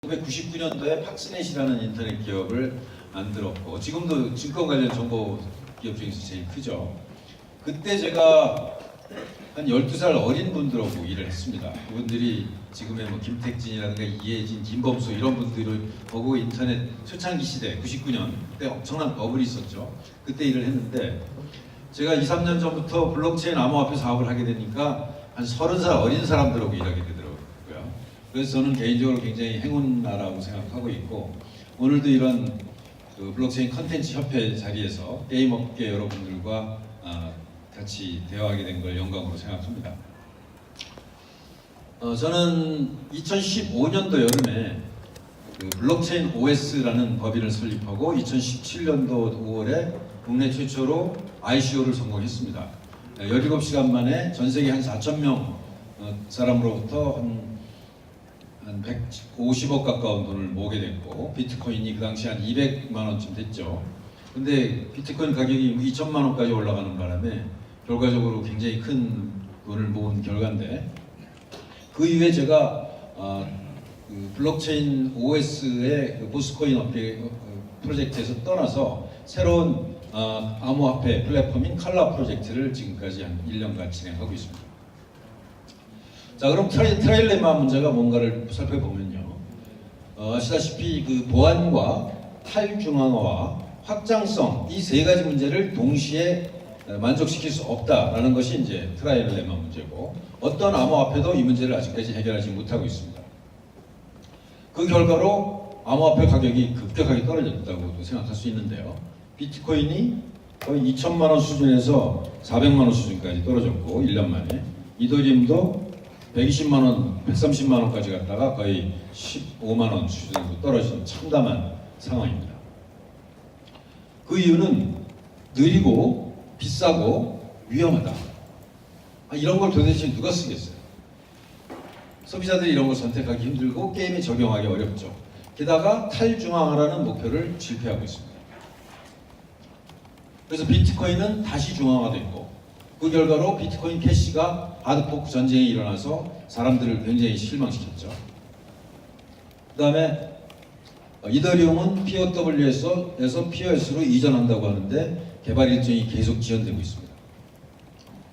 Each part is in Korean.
1999년도에 팍스넷이라는 인터넷 기업을 만들었고 지금도 증권 관련 정보 기업 중에서 제일 크죠. 그때 제가 한 12살 어린 분들하고 일을 했습니다. 그분들이 지금의 뭐 김택진이라든가 이혜진, 김범수 이런 분들을 보고 인터넷 초창기 시대 99년 그때 엄청난 버블이 있었죠. 그때 일을 했는데 제가 2, 3년 전부터 블록체인 암호화폐 사업을 하게 되니까 한 30살 어린 사람들하고 일하게 되더라고요. 그래서 저는 개인적으로 굉장히 행운나라고 생각하고 있고 오늘도 이런 그 블록체인 컨텐츠 협회 자리에서 게임업계 여러분들과 같이 대화하게 된 걸 영광으로 생각합니다. 저는 2015년도 여름에 그 블록체인 OS라는 법인을 설립하고 2017년도 5월에 국내 최초로 ICO를 성공했습니다. 17시간 만에 전 세계 한 4,000명 사람으로부터 한 150억 가까운 돈을 모으게 됐고 비트코인이 그 당시 한 200만 원쯤 됐죠. 근데 비트코인 가격이 2천만 원까지 올라가는 바람에 결과적으로 굉장히 큰 돈을 모은 결과인데 그 이후에 제가 그 블록체인 OS의 그 보스코인 업계 프로젝트에서 떠나서 새로운 암호화폐 플랫폼인 칼라 프로젝트를 지금까지 한 1년간 진행하고 있습니다. 자, 그럼 트라일레마 문제가 뭔가를 살펴보면요. 아시다시피 그 보안과 탈중앙화와 확장성 이 세 가지 문제를 동시에 만족시킬 수 없다라는 것이 이제 트라일레마 문제고 어떤 암호화폐도 이 문제를 아직까지 해결하지 못하고 있습니다. 그 결과로 암호화폐 가격이 급격하게 떨어졌다고 생각할 수 있는데요. 비트코인이 거의 2천만 원 수준에서 400만 원 수준까지 떨어졌고 1년 만에 이더리움도 120만 원, 130만 원까지 갔다가 거의 15만 원 수준으로 떨어진 참담한 상황입니다. 그 이유는 느리고 비싸고 위험하다. 이런 걸 도대체 누가 쓰겠어요? 소비자들이 이런 걸 선택하기 힘들고 게임에 적용하기 어렵죠. 게다가 탈중앙화라는 목표를 실패하고 있습니다. 그래서 비트코인은 다시 중앙화됐고 그 결과로 비트코인 캐시가 하드포크 전쟁이 일어나서 사람들을 굉장히 실망시켰죠. 그 다음에 이더리움은 POW에서 POS로 이전한다고 하는데 개발 일정이 계속 지연되고 있습니다.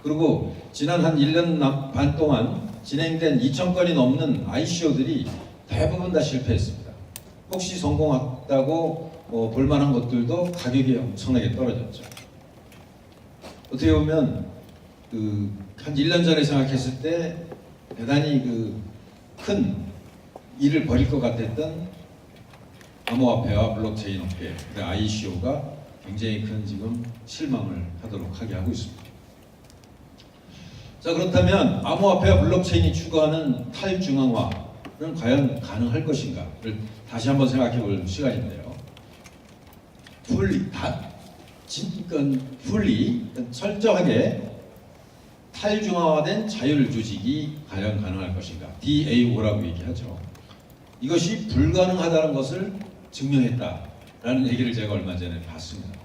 그리고 지난 한 1년 반 동안 진행된 2,000건이 넘는 ICO들이 대부분 다 실패했습니다. 혹시 성공했다고 볼만한 것들도 가격이 엄청나게 떨어졌죠. 어떻게 보면 한 1년 전에 생각했을 때 대단히 큰 일을 벌일 것 같았던 암호화폐와 블록체인 업계, ICO가 굉장히 큰 지금 실망을 하도록 하게 하고 있습니다. 자, 그렇다면 암호화폐와 블록체인이 추구하는 탈중앙화는 과연 가능할 것인가를 다시 한번 생각해 볼 시간인데요. 철저하게 탈중앙화된 자율 조직이 과연 가능할 것인가? DAO라고 얘기하죠. 이것이 불가능하다는 것을 증명했다라는 얘기를 제가 얼마 전에 봤습니다.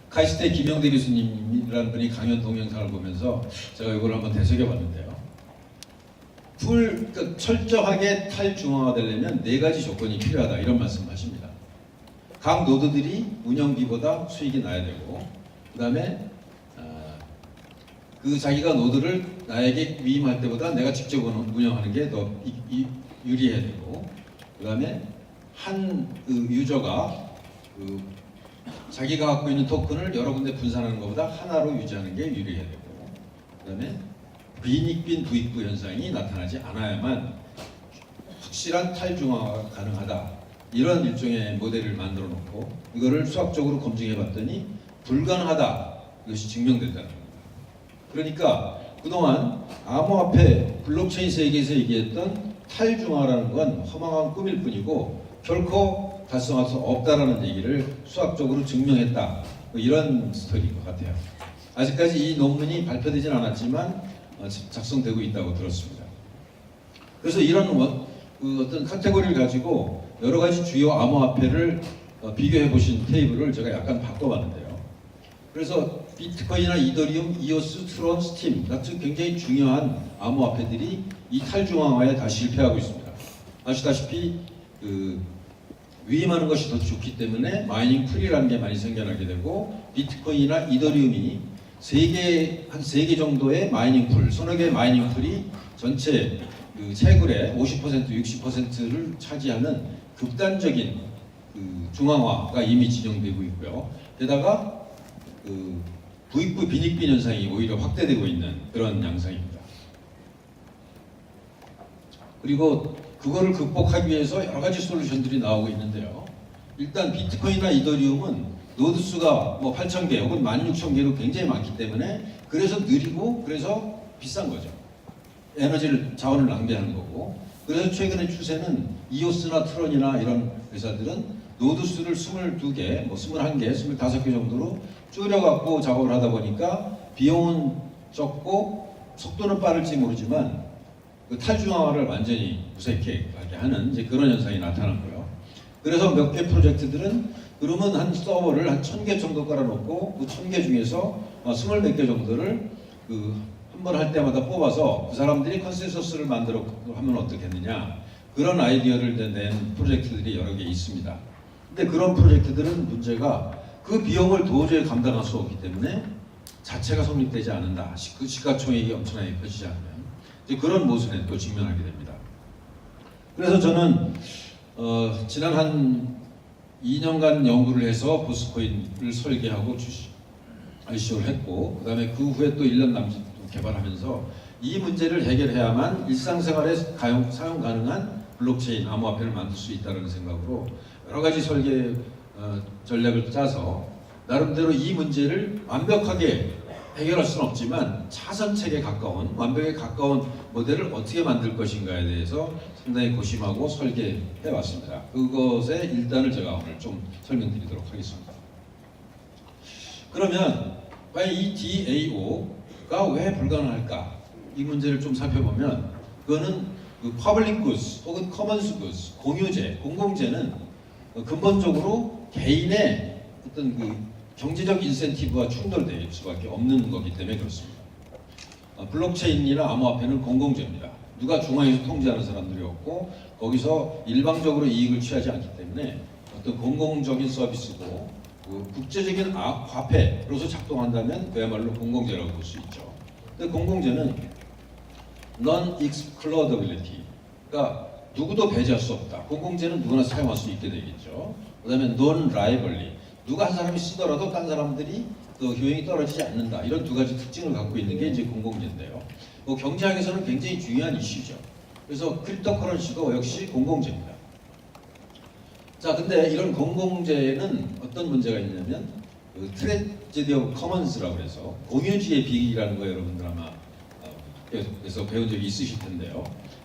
카이스트의 김영대 교수님이라는 분이 강연 동영상을 보면서 제가 이걸 한번 되새겨봤는데요. 철저하게 탈중앙화되려면 4가지 조건이 필요하다 이런 말씀하십니다. 각 노드들이 운영비보다 수익이 나야 되고 그 다음에 자기가 노드를 나에게 위임할 때보다 내가 직접 운영하는 게 더 유리해야 되고 그 다음에 한 유저가 자기가 갖고 있는 토큰을 여러 군데 분산하는 것보다 하나로 유지하는 게 유리해야 되고 그 다음에 빈익빈 부익부 현상이 나타나지 않아야만 확실한 탈중앙화가 가능하다. 이런 일종의 모델을 만들어 놓고 이거를 수학적으로 검증해 봤더니 불가능하다. 이것이 증명된다는 겁니다. 그러니까 그동안 암호화폐 블록체인 세계에서 얘기했던 탈중앙화라는 건 허망한 꿈일 뿐이고 결코 달성할 수 없다라는 얘기를 수학적으로 증명했다. 이런 스토리인 것 같아요. 아직까지 이 논문이 발표되진 않았지만 작성되고 있다고 들었습니다. 그래서 이런 어떤 카테고리를 가지고 여러 가지 주요 암호화폐를 비교해 보신 테이블을 제가 약간 바꿔봤는데요. 그래서 비트코인이나 이더리움, 이오스, 트론, 스팀 같은 굉장히 중요한 암호화폐들이 이 탈중앙화에 다 실패하고 있습니다. 아시다시피 그 위임하는 것이 더 좋기 때문에 마이닝 풀이라는 게 많이 생겨나게 되고, 비트코인이나 이더리움이 한 3개 정도의 마이닝 풀, 서너 개의 마이닝 풀이 전체 그 채굴의 50%, 60%를 차지하는 극단적인 그 중앙화가 이미 진행되고 있고요. 게다가 그 부익부 빈익빈 현상이 오히려 확대되고 있는 그런 양상입니다. 그리고 그거를 극복하기 위해서 여러 가지 솔루션들이 나오고 있는데요. 일단 비트코인이나 이더리움은 노드 수가 뭐 8,000개 혹은 16,000개로 굉장히 많기 때문에 그래서 느리고 그래서 비싼 거죠. 에너지를 자원을 낭비하는 거고. 그래서 최근의 추세는 이오스나 트론이나 이런 회사들은 노드 수를 22개, 뭐 21개, 25개 정도로 줄여갖고 작업을 하다 보니까 비용은 적고 속도는 빠를지 모르지만 그 탈중앙화를 완전히 무색하게 하는 이제 그런 현상이 나타났고요. 그래서 몇 개 프로젝트들은 그러면 한 서버를 한 1,000개 정도 깔아놓고 그 1,000개 중에서 20몇 개 정도를 그 한 번 할 때마다 뽑아서 그 사람들이 컨센서스를 만들어 하면 어떻겠느냐, 그런 아이디어를 낸 프로젝트들이 여러 개 있습니다. 근데 그런 프로젝트들은 문제가 그 비용을 도저히 감당할 수 없기 때문에 자체가 성립되지 않는다. 그 시가총액이 엄청나게 커지지 않으면 이제 그런 모순에 또 직면하게 됩니다. 그래서 저는 지난 한 2년간 연구를 해서 보스코인을 설계하고 ICO를 했고, 그 다음에 그 후에 또 1년 남짓 개발하면서 이 문제를 해결해야만 일상생활에 사용 가능한 블록체인 암호화폐를 만들 수 있다는 생각으로 여러 가지 설계 전략을 짜서 나름대로 이 문제를 완벽하게 해결할 수는 없지만 차선책에 가까운, 완벽에 가까운 모델을 어떻게 만들 것인가에 대해서 상당히 고심하고 설계해 왔습니다. 그것의 일단을 제가 오늘 좀 설명드리도록 하겠습니다. 그러면 과연 이 DAO가 왜 불가능할까? 이 문제를 좀 살펴보면 그거는 그 퍼블릭 구스 혹은 커먼스 구스, 공유재, 공공재는 근본적으로 개인의 어떤 그 경제적 인센티브와 충돌될 수밖에 없는 거기 때문에 그렇습니다. 블록체인이나 암호화폐는 공공재입니다. 누가 중앙에서 통제하는 사람들이 없고 거기서 일방적으로 이익을 취하지 않기 때문에 어떤 공공적인 서비스고 그 국제적인 화폐로서 작동한다면 그야말로 공공재라고 볼 수 있죠. 근데 공공재는 non-excludability, 그러니까 누구도 배제할 수 없다. 공공재는 누구나 사용할 수 있게 되겠죠. 그 다음에 non-rivalry, 누가 한 사람이 쓰더라도 딴 사람들이 그 효용이 떨어지지 않는다. 이런 두 가지 특징을 갖고 있는 게 이제 공공재인데요. 뭐 경제학에서는 굉장히 중요한 이슈죠. 그래서 크립토커런시도 역시 공공재입니다. 자, 근데 이런 공공재는 어떤 문제가 있냐면 그 트레제디 오브 커먼스라고 해서 공유지의 비극이라는 거 여러분들 아마 그래서 배운 적이 있으실 텐데요.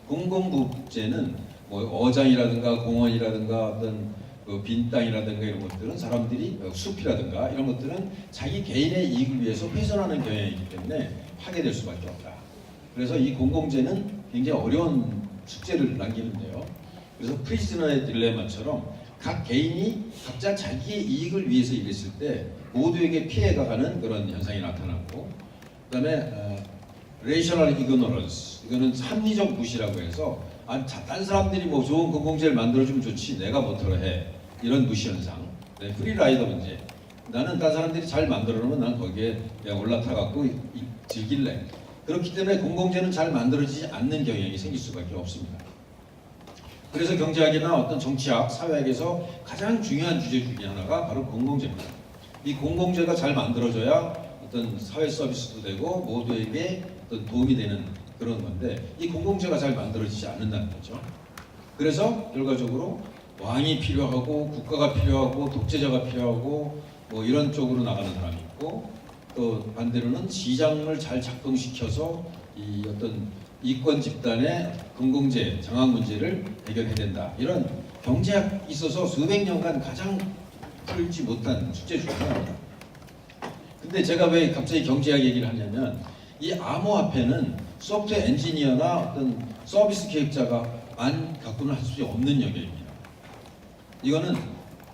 공공부재는 뭐 어장이라든가 공원이라든가 어떤 빈 땅이라든가 이런 것들은 사람들이 숲이라든가 이런 것들은 자기 개인의 이익을 위해서 훼손하는 경향이 있기 때문에 파괴될 수밖에 없다. 그래서 이 공공재는 굉장히 어려운 숙제를 남기는데요. 그래서 프리즈너의 딜레마처럼 각 개인이 각자 자기의 이익을 위해서 일했을 때 모두에게 피해가 가는 그런 현상이 나타나고, 그다음에 레이셔널 이그노런스, 이거는 합리적 무시라고 해서 딴 사람들이 뭐 좋은 공공재를 만들어주면 좋지 내가 뭐더러 해, 이런 무시 현상. 네, 프리라이더 문제. 나는 딴 사람들이 잘 만들어 놓으면 난 거기에 그냥 올라타갖고 즐길래. 그렇기 때문에 공공재는 잘 만들어지지 않는 경향이 생길 수밖에 없습니다. 그래서 경제학이나 어떤 정치학, 사회학에서 가장 중요한 주제 중에 하나가 바로 공공재입니다. 이 공공재가 잘 만들어져야 어떤 사회 서비스도 되고 모두에게 어떤 도움이 되는 그런 건데, 이 공공재가 잘 만들어지지 않는다는 거죠. 그래서 결과적으로 왕이 필요하고 국가가 필요하고 독재자가 필요하고 뭐 이런 쪽으로 나가는 사람이 있고, 또 반대로는 시장을 잘 작동시켜서 이 어떤 이권 집단의 공공재 장악 문제를 해결해야 된다. 이런 경제학에 있어서 수백 년간 가장 풀지 못한 숙제 중에 하나입니다. 근데 제가 왜 갑자기 경제학 얘기를 하냐면 이 암호화폐는 소프트웨어 엔지니어나 어떤 서비스 계획자가만 갖고는 할 수 없는 영역입니다. 이거는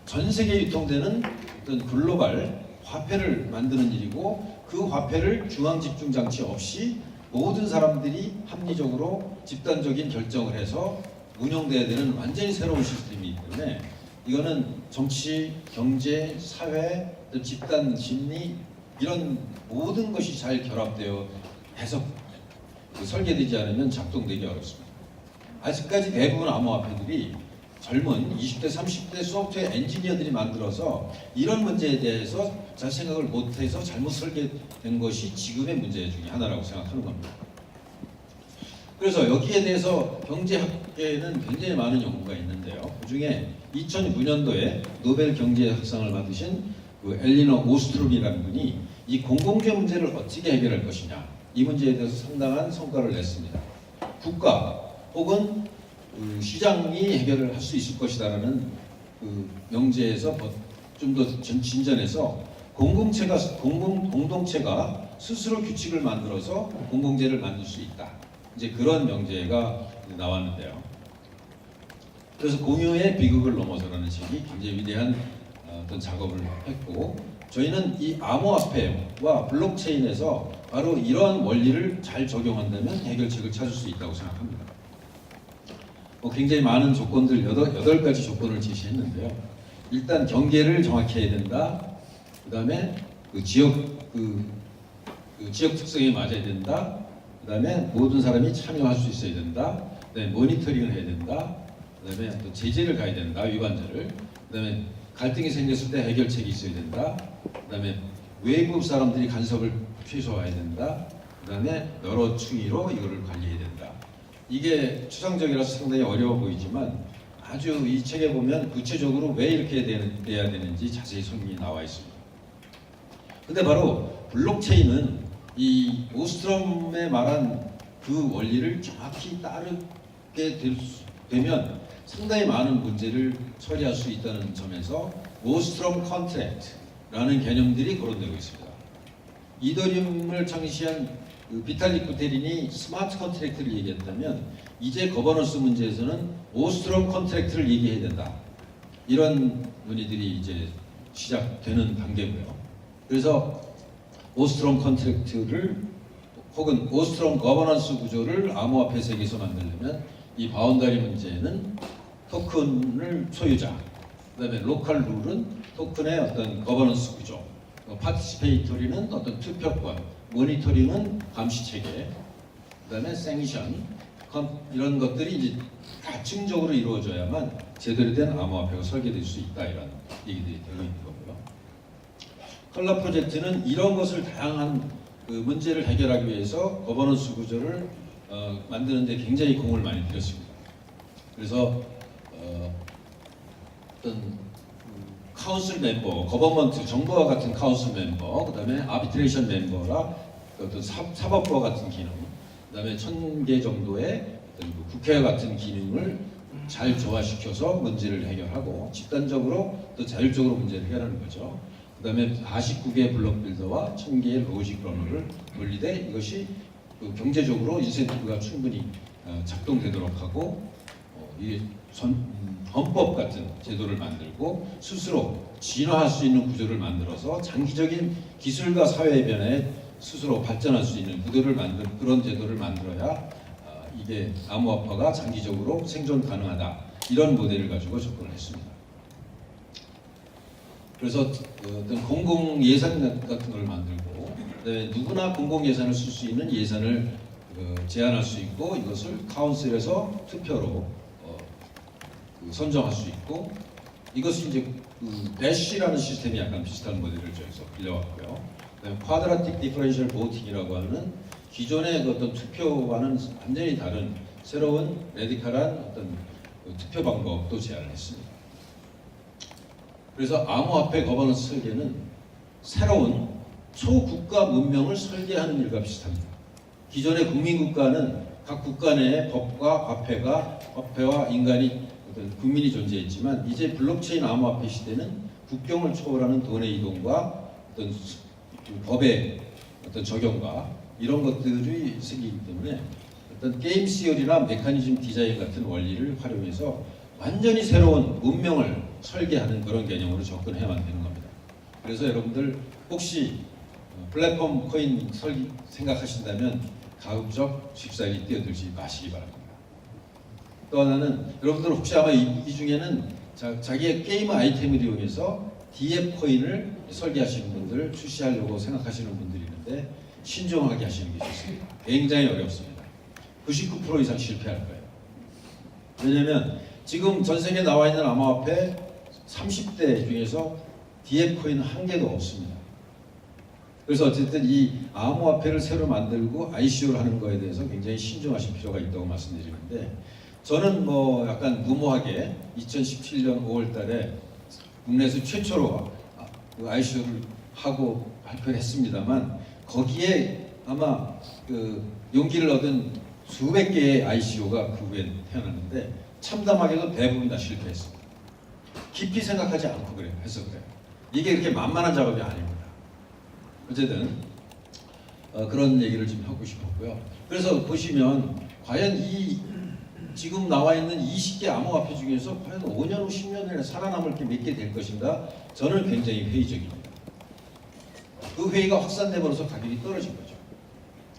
전 세계에 유통되는 어떤 글로벌 화폐를 만드는 일이고, 그 화폐를 중앙 집중 장치 없이 모든 사람들이 합리적으로 집단적인 결정을 해서 운영돼야 되는 완전히 새로운 시스템이기 때문에 이거는 정치, 경제, 사회, 또 집단 심리 이런 모든 것이 잘 결합되어 해서 설계되지 않으면 작동되기 어렵습니다. 아직까지 대부분 암호화폐들이 젊은 20대, 30대 소프트웨어 엔지니어들이 만들어서 이런 문제에 대해서 잘 생각을 못해서 잘못 설계된 것이 지금의 문제 중에 하나라고 생각하는 겁니다. 그래서 여기에 대해서 경제학계에는 굉장히 많은 연구가 있는데요. 그중에 2009년도에 노벨 경제학상을 받으신 그 엘리너 오스트롬이라는 분이 이 공공재 문제를 어떻게 해결할 것이냐 이 문제에 대해서 상당한 성과를 냈습니다. 국가 혹은 시장이 해결을 할 수 있을 것이다라는 그 명제에서 좀 더 진전해서 공동체가 스스로 규칙을 만들어서 공공재를 만들 수 있다. 이제 그런 명제가 나왔는데요. 그래서 공유의 비극을 넘어서라는 책이 굉장히 위대한 어떤 작업을 했고 저희는 이 암호화폐와 블록체인에서 바로 이러한 원리를 잘 적용한다면 해결책을 찾을 수 있다고 생각합니다. 굉장히 많은 조건들 8가지 조건을 제시했는데요. 일단 경계를 정확히 해야 된다. 그 다음에 그 지역 특성에 맞아야 된다. 그 다음에 모든 사람이 참여할 수 있어야 된다. 그 다음에 모니터링을 해야 된다. 그 다음에 또 제재를 가야 된다. 위반자를. 그 다음에 갈등이 생겼을 때 해결책이 있어야 된다. 그 다음에 외부 사람들이 간섭을 최소화해야 된다. 그 다음에 여러 층위로 이거를 관리해야 된다. 이게 추상적이라서 상당히 어려워 보이지만 아주 이 책에 보면 구체적으로 왜 이렇게 돼야 되는지 자세히 설명이 나와 있습니다. 근데 바로 블록체인은 이 오스트롬의 말한 그 원리를 정확히 따르게 되면 상당히 많은 문제를 처리할 수 있다는 점에서 오스트롬 컨트랙트라는 개념들이 거론되고 있습니다. 이더리움을 창시한 비탈릭 부테린이 스마트 컨트랙트를 얘기했다면 이제 거버넌스 문제에서는 오스트롬 컨트랙트를 얘기해야 된다. 이런 논의들이 이제 시작되는 단계고요. 그래서 오스트롬 컨트랙트를 혹은 오스트롬 거버넌스 구조를 암호화폐 세계에서 만들려면 이 바운다리 문제는 토큰을 소유자, 그다음에 로컬 룰은 토큰의 어떤 거버넌스 구조, 파티시페이토리는 어떤 투표권, 모니터링은 감시 체계, 그다음에 생션 이런 것들이 이제 다층적으로 이루어져야만 제대로 된 암호화폐가 설계될 수 있다 이런 얘기들이 되고 있는 거고요. 컬러 프로젝트는 이런 것을 다양한 그 문제를 해결하기 위해서 거버넌스 구조를 만드는데 굉장히 공을 많이 들였습니다. 그래서 어떤 카운슬 멤버, 거버먼트, 정부와 같은 카운슬 멤버, 그 다음에 아비트레이션 멤버라 어떤 사법부와 같은 기능, 그 다음에 1000개 정도의 어떤 국회와 같은 기능을 잘 조화시켜서 문제를 해결하고 집단적으로 또 자율적으로 문제를 해결하는 거죠. 그 다음에 49개의 블록 빌더와 1000개의 로직 러너를 분리돼 이것이 경제적으로 인센티브가 충분히 작동되도록 하고 이 헌법 같은 제도를 만들고 스스로 진화할 수 있는 구조를 만들어서 장기적인 기술과 사회의 변화에 스스로 발전할 수 있는 구조를 그런 제도를 만들어야 이게 암호화폐가 장기적으로 생존 가능하다 이런 모델을 가지고 접근을 했습니다. 그래서 어떤 공공 예산 같은 걸 만들고 누구나 공공 예산을 쓸 수 있는 예산을 제안할 수 있고 이것을 카운슬에서 투표로 선정할 수 있고 이것은 이제 배쉬라는 시스템이 약간 비슷한 모델을 저기서 빌려왔고요. 쿼드라틱 디퍼런셜 보팅이라고 하는 기존의 어떤 투표와는 완전히 다른 새로운 레디컬한 어떤 투표 방법도 제안을 했습니다. 그래서 암호화폐 거버넌스 설계는 새로운 초국가 문명을 설계하는 일과 비슷합니다. 기존의 국민국가는 각 국가 내에 법과 화폐와 인간이 어떤 국민이 존재했지만 이제 블록체인 암호화폐 시대는 국경을 초월하는 돈의 이동과 어떤 법의 어떤 적용과 이런 것들이 생기기 때문에 어떤 게임 시어리나 메커니즘 디자인 같은 원리를 활용해서 완전히 새로운 문명을 설계하는 그런 개념으로 접근해야만 되는 겁니다. 그래서 여러분들 혹시 플랫폼 코인 생각하신다면 가급적 쉽사리 뛰어들지 마시기 바랍니다. 또 하나는 여러분들 혹시 아마 이 중에는 자기의 게임 아이템을 이용해서 DF 코인을 설계하시는 분들, 출시하려고 생각하시는 분들이 있는데 신중하게 하시는 게 좋습니다. 굉장히 어렵습니다. 99% 이상 실패할 거예요. 왜냐하면 지금 전 세계에 나와 있는 암호화폐 30대 중에서 DF 코인은 한 개도 없습니다. 그래서 어쨌든 이 암호화폐를 새로 만들고 ICO를 하는 거에 대해서 굉장히 신중하실 필요가 있다고 말씀드리는데, 저는 뭐 약간 무모하게 2017년 5월 달에 국내에서 최초로 ICO를 하고 발표를 했습니다만, 거기에 아마 그 용기를 얻은 수백 개의 ICO가 그 후에 태어났는데 참담하게도 대부분 다 실패했습니다. 깊이 생각하지 않고 해서 그래요. 이게 그렇게 만만한 작업이 아닙니다. 어쨌든 그런 얘기를 좀 하고 싶었고요. 그래서 보시면 과연 이 지금 나와 있는 20개 암호화폐 중에서 과연 5년 후 10년 후에 살아남을 게 몇 개 될 것인가, 저는 굉장히 회의적입니다. 그 회의가 확산되면서 가격이 떨어진 거죠.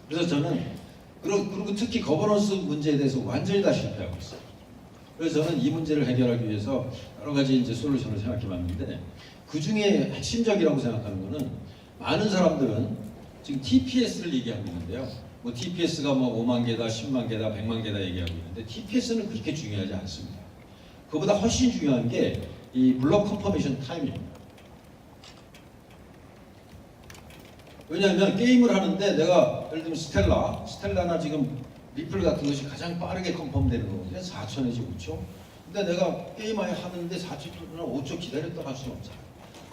그래서 저는 그리고 특히 거버넌스 문제에 대해서 완전히 다 실패하고 있어요. 그래서 저는 이 문제를 해결하기 위해서 여러 가지 이제 솔루션을 생각해봤는데, 그 중에 핵심적이라고 생각하는 거는, 많은 사람들은 지금 TPS를 얘기하고 있는데요. 뭐 TPS가 뭐 5만 개다, 10만 개다, 100만 개다 얘기하고 있는데 TPS는 그렇게 중요하지 않습니다. 그보다 훨씬 중요한 게 이 블록 컨퍼메이션 타임입니다. 왜냐하면 게임을 하는데 내가 예를 들면 스텔라나 지금 리플 같은 것이 가장 빠르게 컨펌되는 거거든요. 4초 내지 5초. 근데 내가 게임을 하는데 4초나 5초 기다렸다 갈 수는 없잖아요.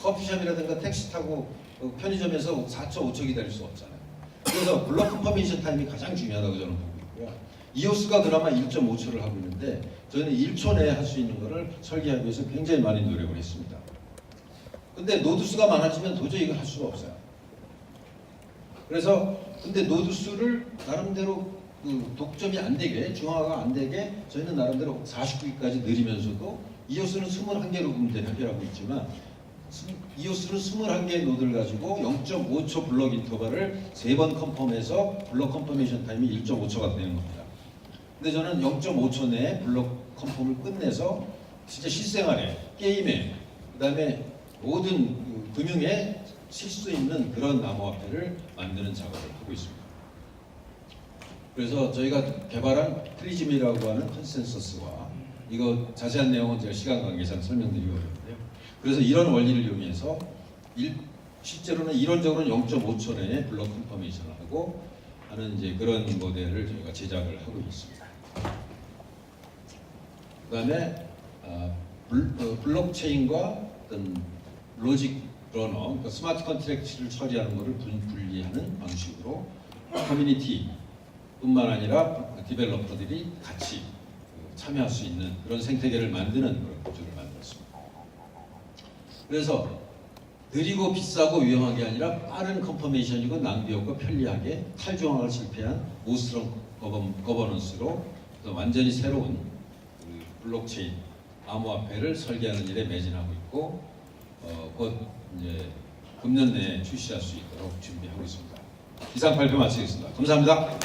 커피숍이라든가 택시 타고 편의점에서 4초, 5초 기다릴 수 없잖아요. 그래서 블록 컨퍼메이션 타임이 가장 중요하다고 저는 보고 있고요. 이오스가 그나마 1.5초를 하고 있는데 저희는 1초 내에 할 수 있는 것을 설계하기 위해서 굉장히 많이 노력을 했습니다. 근데 노드 수가 많아지면 도저히 이걸 할 수가 없어요. 그래서 근데 노드 수를 나름대로 그 독점이 안 되게, 중화가 안 되게 저희는 나름대로 49기까지 늘리면서도 이오스는 21개로 문제를 해결하고 있지만 이오스는 21개의 노드를 가지고 0.5초 블록 인터벌을 3번 컨펌해서 블록 컨퍼메이션 타임이 1.5초가 되는 겁니다. 근데 저는 0.5초 내에 블록 컨펌을 끝내서 진짜 실생활에, 게임에, 그 다음에 모든 금융에 쓸 수 있는 그런 암호화폐를 만드는 작업을 하고 있습니다. 그래서 저희가 개발한 프리즘이라고 하는 컨센서스와, 이거 자세한 내용은 제가 시간 관계상 설명드리기 어려운데요. 그래서 이런 원리를 이용해서 실제로는 이론적으로는 0.5초 내에 블록 컨퍼메이션을 하고 하는 이제 그런 모델을 저희가 제작을 하고 있습니다. 그다음에 블록체인과 어떤 로직 러너, 그러니까 스마트 컨트랙트를 처리하는 것을 분리하는 방식으로 커뮤니티뿐만 아니라 디벨로퍼들이 같이 참여할 수 있는 그런 생태계를 만드는 그런 구조를 만들었습니다. 그래서 느리고 비싸고 위험한 게 아니라 빠른 컨퍼메이션이고 낭비 없고 편리하게 탈중앙을 실패한 오스트롱 거버넌스로 완전히 새로운 블록체인 암호화폐를 설계하는 일에 매진하고 있고 곧 이제 금년 내에 출시할 수 있도록 준비하고 있습니다. 이상 발표 마치겠습니다. 감사합니다.